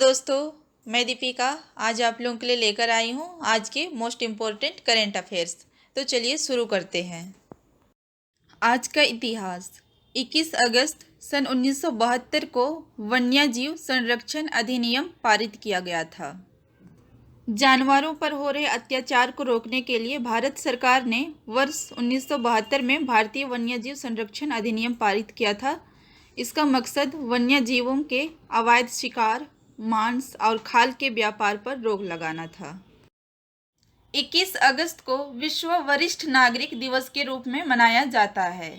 दोस्तों, मैं दीपिका आज आप लोगों के लिए लेकर आई हूँ आज के मोस्ट इम्पोर्टेंट करेंट अफेयर्स। तो चलिए शुरू करते हैं। आज का इतिहास। 21 अगस्त सन 1972 को वन्यजीव संरक्षण अधिनियम पारित किया गया था। जानवरों पर हो रहे अत्याचार को रोकने के लिए भारत सरकार ने वर्ष 1972 में भारतीय वन्यजीव संरक्षण अधिनियम पारित किया था। इसका मकसद वन्यजीवों के अवैध शिकार, मांस और खाल के व्यापार पर रोक लगाना था। 21 अगस्त को विश्व वरिष्ठ नागरिक दिवस के रूप में मनाया जाता है।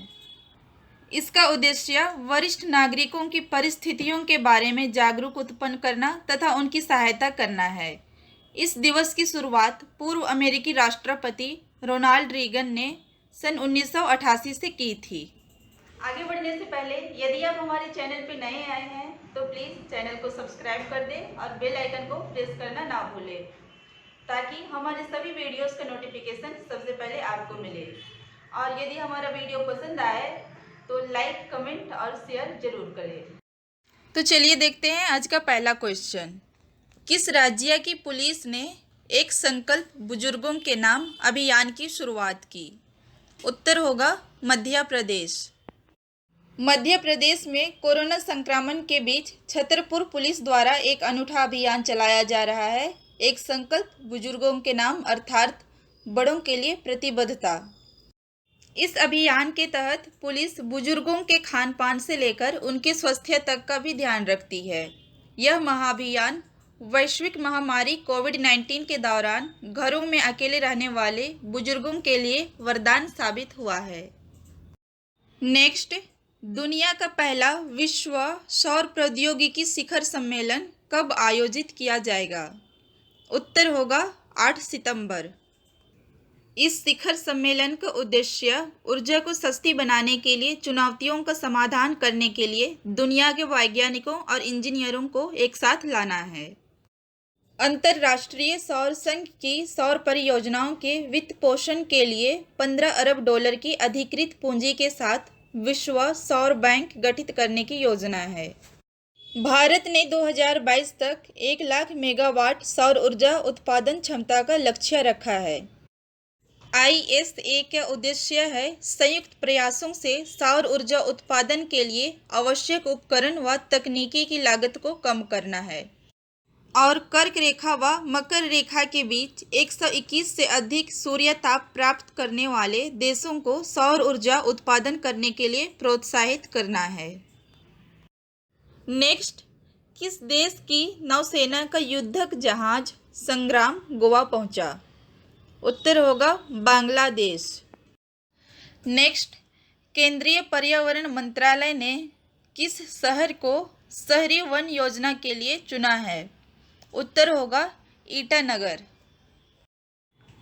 इसका उद्देश्य वरिष्ठ नागरिकों की परिस्थितियों के बारे में जागरूक उत्पन्न करना तथा उनकी सहायता करना है। इस दिवस की शुरुआत पूर्व अमेरिकी राष्ट्रपति रोनाल्ड रीगन ने सन 1988 से की थी। आगे बढ़ने से पहले यदि आप हमारे चैनल पर नए आए हैं तो प्लीज़ चैनल को सब्सक्राइब कर दें और बेल आइकन को प्रेस करना ना भूलें ताकि हमारे सभी वीडियोस का नोटिफिकेशन सबसे पहले आपको मिले। और यदि हमारा वीडियो पसंद आए तो लाइक, कमेंट और शेयर जरूर करें। तो चलिए देखते हैं आज का पहला क्वेश्चन। किस राज्य की पुलिस ने एक संकल्प बुजुर्गों के नाम अभियान की शुरुआत की? उत्तर होगा मध्य प्रदेश। मध्य प्रदेश में कोरोना संक्रमण के बीच छतरपुर पुलिस द्वारा एक अनूठा अभियान चलाया जा रहा है। एक संकल्प बुजुर्गों के नाम अर्थात बड़ों के लिए प्रतिबद्धता। इस अभियान के तहत पुलिस बुजुर्गों के खान पान से लेकर उनके स्वास्थ्य तक का भी ध्यान रखती है। यह महाअभियान वैश्विक महामारी कोविड-19 के दौरान घरों में अकेले रहने वाले बुजुर्गों के लिए वरदान साबित हुआ है। नेक्स्ट, दुनिया का पहला विश्व सौर प्रौद्योगिकी शिखर सम्मेलन कब आयोजित किया जाएगा? उत्तर होगा 8 सितंबर। इस शिखर सम्मेलन का उद्देश्य ऊर्जा को सस्ती बनाने के लिए चुनौतियों का समाधान करने के लिए दुनिया के वैज्ञानिकों और इंजीनियरों को एक साथ लाना है। अंतर्राष्ट्रीय सौर संघ की सौर परियोजनाओं के वित्त पोषण के लिए 15 अरब डॉलर की अधिकृत पूंजी के साथ विश्व सौर बैंक गठित करने की योजना है। भारत ने 2022 तक 1 लाख मेगावाट सौर ऊर्जा उत्पादन क्षमता का लक्ष्य रखा है। ISA का उद्देश्य है संयुक्त प्रयासों से सौर ऊर्जा उत्पादन के लिए आवश्यक उपकरण व तकनीकी की लागत को कम करना है और कर्क रेखा व मकर रेखा के बीच 121 से अधिक सूर्य ताप प्राप्त करने वाले देशों को सौर ऊर्जा उत्पादन करने के लिए प्रोत्साहित करना है। नेक्स्ट, किस देश की नौसेना का युद्धक जहाज संग्राम गोवा पहुंचा? उत्तर होगा बांग्लादेश। नेक्स्ट, केंद्रीय पर्यावरण मंत्रालय ने किस शहर को शहरी वन योजना के लिए चुना है? उत्तर होगा ईटानगर।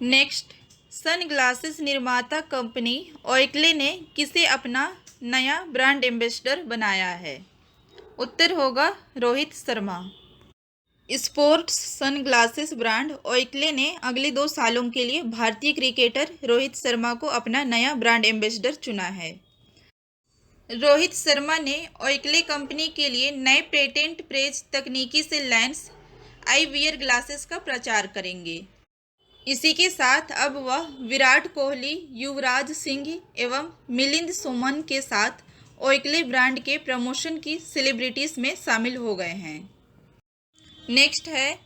नेक्स्ट, सन ग्लासेस निर्माता कंपनी ओएकले ने किसे अपना नया ब्रांड एम्बेसडर बनाया है? उत्तर होगा Rohit Sharma. Sports sun glasses brand Oakley ने अगले 2 सालों के लिए भारतीय क्रिकेटर रोहित शर्मा को अपना नया ब्रांड एम्बेसडर चुना है। रोहित शर्मा ने ओएकले कंपनी के लिए नए पेटेंट प्रेज तकनीकी से लेंस आईवीआर ग्लासेस का प्रचार करेंगे। इसी के साथ अब वह विराट कोहली, युवराज सिंह एवं मिलिंद सोमन के साथ ओएकले ब्रांड के प्रमोशन की सेलिब्रिटीज में शामिल हो गए हैं। नेक्स्ट है,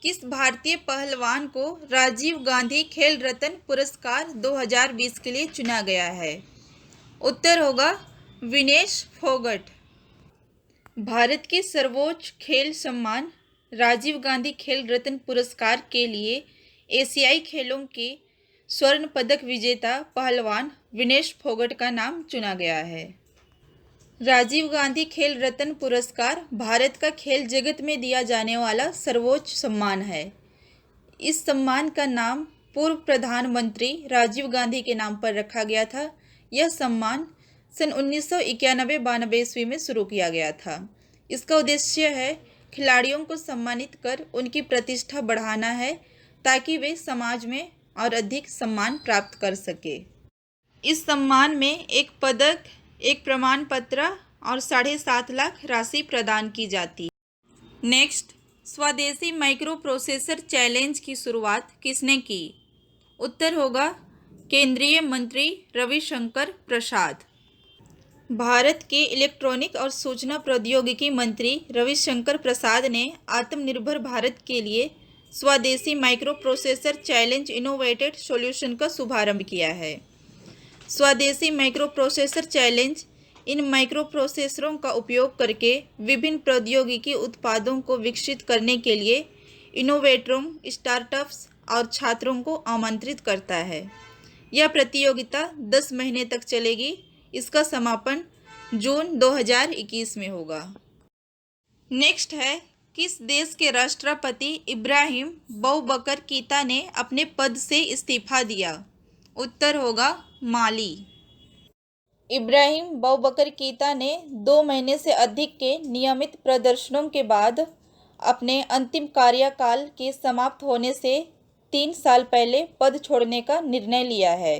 किस भारतीय पहलवान को राजीव गांधी खेल रत्न पुरस्कार 2020 के लिए चुना गया है? उत्तर होगा विनेश फोगट। भारत के सर्वोच्च खेल सम्मान राजीव गांधी खेल रत्न पुरस्कार के लिए एशियाई खेलों के स्वर्ण पदक विजेता पहलवान विनेश फोगट का नाम चुना गया है। राजीव गांधी खेल रत्न पुरस्कार भारत का खेल जगत में दिया जाने वाला सर्वोच्च सम्मान है। इस सम्मान का नाम पूर्व प्रधानमंत्री राजीव गांधी के नाम पर रखा गया था। यह सम्मान सन 1991-92 ईस्वी में शुरू किया गया था। इसका उद्देश्य है खिलाड़ियों को सम्मानित कर उनकी प्रतिष्ठा बढ़ाना है ताकि वे समाज में और अधिक सम्मान प्राप्त कर सके। इस सम्मान में एक पदक, एक प्रमाण पत्र और 7.5 लाख राशि प्रदान की जाती। नेक्स्ट, स्वदेशी माइक्रो प्रोसेसर चैलेंज की शुरुआत किसने की? उत्तर होगा केंद्रीय मंत्री रविशंकर प्रसाद। भारत के इलेक्ट्रॉनिक और सूचना प्रौद्योगिकी मंत्री रविशंकर प्रसाद ने आत्मनिर्भर भारत के लिए स्वदेशी micro processor challenge innovated solution का शुभारंभ किया है। स्वदेशी माइक्रो प्रोसेसर चैलेंज इन माइक्रो प्रोसेसरों का उपयोग करके विभिन्न प्रौद्योगिकी उत्पादों को विकसित करने के लिए इनोवेटरों, स्टार्टअप्स और छात्रों को आमंत्रित करता है। यह प्रतियोगिता 10 महीने तक चलेगी। इसका समापन जून 2021 में होगा। नेक्स्ट है, किस देश के राष्ट्रपति इब्राहिम बौबकर कीता ने अपने पद से इस्तीफा दिया? उत्तर होगा माली। इब्राहिम बौबकर कीता ने 2 महीने से अधिक के नियमित प्रदर्शनों के बाद अपने अंतिम कार्यकाल के समाप्त होने से 3 साल पहले पद छोड़ने का निर्णय लिया है।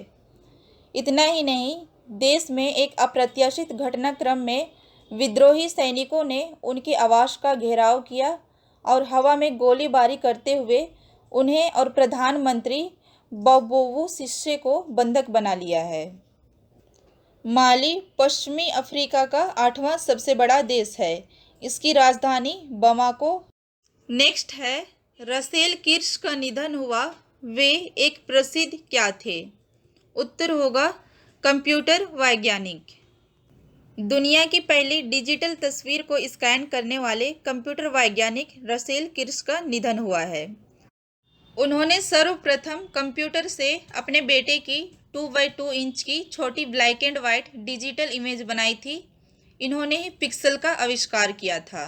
इतना ही नहीं, देश में एक अप्रत्याशित घटनाक्रम में विद्रोही सैनिकों ने उनके आवास का घेराव किया और हवा में गोलीबारी करते हुए उन्हें और प्रधानमंत्री बौबोवू सिस्से को बंधक बना लिया है। माली पश्चिमी अफ्रीका का 8वां सबसे बड़ा देश है। इसकी राजधानी बमाको। नेक्स्ट है, रसेल किर्श का निधन हुआ। वे एक प्रसिद्ध क्या थे? उत्तर होगा कंप्यूटर वैज्ञानिक। दुनिया की पहली डिजिटल तस्वीर को स्कैन करने वाले कंप्यूटर वैज्ञानिक रसेल किर्श का निधन हुआ है। उन्होंने सर्वप्रथम कंप्यूटर से अपने बेटे की 2x2 इंच की छोटी black and white digital image बनाई थी। इन्होंने ही पिक्सल का आविष्कार किया था।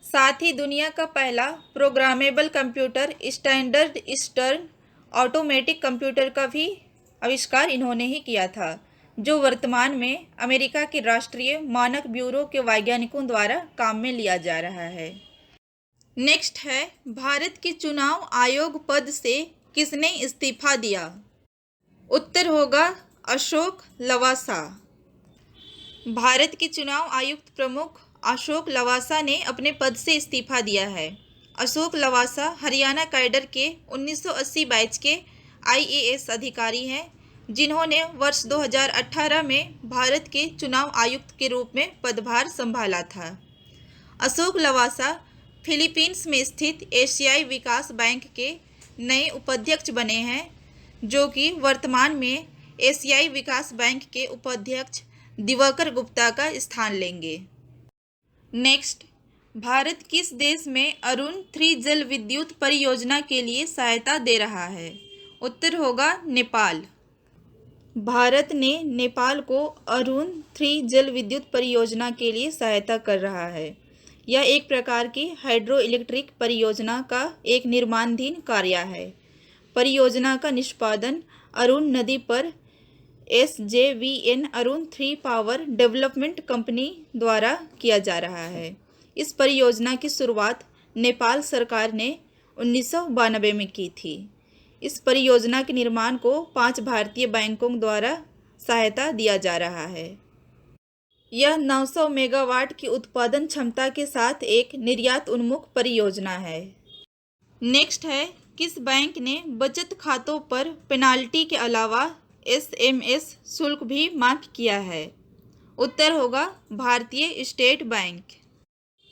साथ ही दुनिया का पहला programmable computer standard eastern automatic computer का भी आविष्कार इन्होंने ही किया था, जो वर्तमान में अमेरिका के राष्ट्रीय मानक ब्यूरो के वैज्ञानिकों द्वारा काम में लिया जा रहा है। नेक्स्ट है, भारत के चुनाव आयोग पद से किसने इस्तीफा दिया? उत्तर होगा अशोक लवासा। भारत के चुनाव आयुक्त प्रमुख अशोक लवासा ने अपने पद से इस्तीफा दिया है। अशोक लवासा हरियाणा कैडर के 1980 बैच के IAS अधिकारी हैं, जिन्होंने वर्ष 2018 में भारत के चुनाव आयुक्त के रूप में पदभार संभाला था। अशोक लवासा फिलीपींस में स्थित एशियाई विकास बैंक के नए उपाध्यक्ष बने हैं, जो कि वर्तमान में एशियाई विकास बैंक के उपाध्यक्ष दिवाकर गुप्ता का स्थान लेंगे। नेक्स्ट, भारत किस देश में अरुण 3 जल विद्युत परियोजना के लिए सहायता दे रहा है? उत्तर होगा नेपाल। भारत ने नेपाल को अरुण 3 जल विद्युत परियोजना के लिए सहायता कर रहा है। यह एक प्रकार की हाइड्रो इलेक्ट्रिक परियोजना का एक निर्माणाधीन कार्य है। परियोजना का निष्पादन अरुण नदी पर SJVN Arun 3 power development company द्वारा किया जा रहा है। इस परियोजना की शुरुआत नेपाल सरकार ने 1992 में की थी। इस परियोजना के निर्माण को 5 भारतीय बैंकों द्वारा सहायता दिया जा रहा है। यह 900 मेगावाट की उत्पादन क्षमता के साथ एक निर्यात उन्मुख परियोजना है। नेक्स्ट है, किस बैंक ने बचत खातों पर पेनाल्टी के अलावा SMS शुल्क भी माफ किया है? उत्तर होगा भारतीय स्टेट बैंक।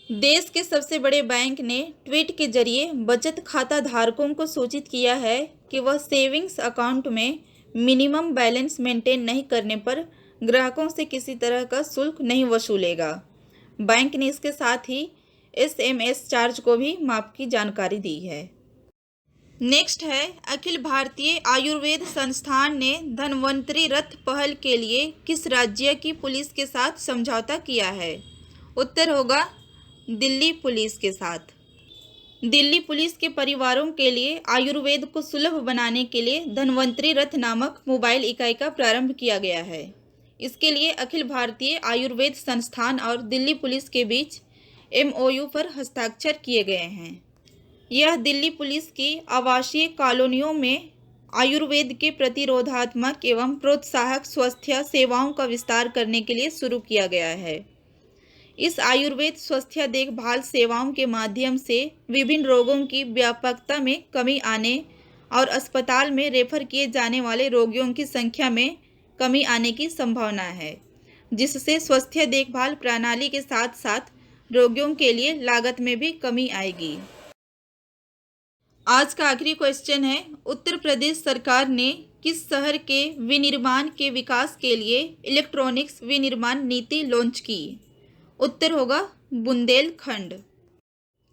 देश के सबसे बड़े बैंक ने ट्वीट के जरिए बचत खाता धारकों को सूचित किया है कि वह सेविंग्स अकाउंट में मिनिमम बैलेंस मेंटेन नहीं करने पर ग्राहकों से किसी तरह का शुल्क नहीं वसूलेगा। बैंक ने इसके साथ ही SMS चार्ज को भी माफ की जानकारी दी है। नेक्स्ट है, अखिल भारतीय आयुर्वेद संस्थान ने धन्वंतरी रथ पहल के लिए किस राज्य की पुलिस के साथ समझौता किया है? उत्तर होगा दिल्ली पुलिस के साथ। दिल्ली पुलिस के परिवारों के लिए आयुर्वेद को सुलभ बनाने के लिए धन्वंतरी रथ नामक मोबाइल इकाई का प्रारंभ किया गया है। इसके लिए अखिल भारतीय आयुर्वेद संस्थान और दिल्ली पुलिस के बीच MOU पर हस्ताक्षर किए गए हैं। यह दिल्ली पुलिस की आवासीय कॉलोनियों में आयुर्वेद के प्रतिरोधात्मक एवं प्रोत्साहक स्वास्थ्य सेवाओं का विस्तार करने के लिए शुरू किया गया है। इस आयुर्वेद स्वास्थ्य देखभाल सेवाओं के माध्यम से विभिन्न रोगों की व्यापकता में कमी आने और अस्पताल में रेफर किए जाने वाले रोगियों की संख्या में कमी आने की संभावना है, जिससे स्वास्थ्य देखभाल प्रणाली के साथ साथ रोगियों के लिए लागत में भी कमी आएगी। आज का आखिरी क्वेश्चन है, उत्तर प्रदेश सरकार ने किस शहर के विनिर्माण के विकास के लिए इलेक्ट्रॉनिक्स विनिर्माण नीति लॉन्च की? उत्तर होगा बुंदेलखंड।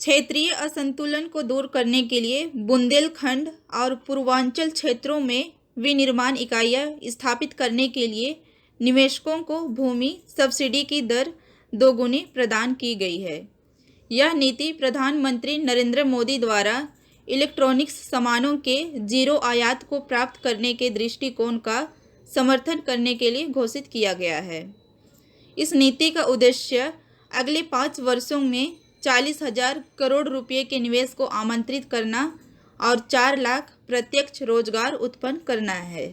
क्षेत्रीय असंतुलन को दूर करने के लिए बुंदेलखंड और पूर्वांचल क्षेत्रों में विनिर्माण इकाइयां स्थापित करने के लिए निवेशकों को भूमि सब्सिडी की दर 2 गुनी प्रदान की गई है। यह नीति प्रधानमंत्री नरेंद्र मोदी द्वारा इलेक्ट्रॉनिक्स सामानों के जीरो आयात को प्राप्त करने के दृष्टिकोण का समर्थन करने के लिए घोषित किया गया है। इस नीति का उद्देश्य अगले 5 वर्षों में 40,000 करोड़ रुपए के निवेश को आमंत्रित करना और 4 लाख प्रत्यक्ष रोजगार उत्पन्न करना है।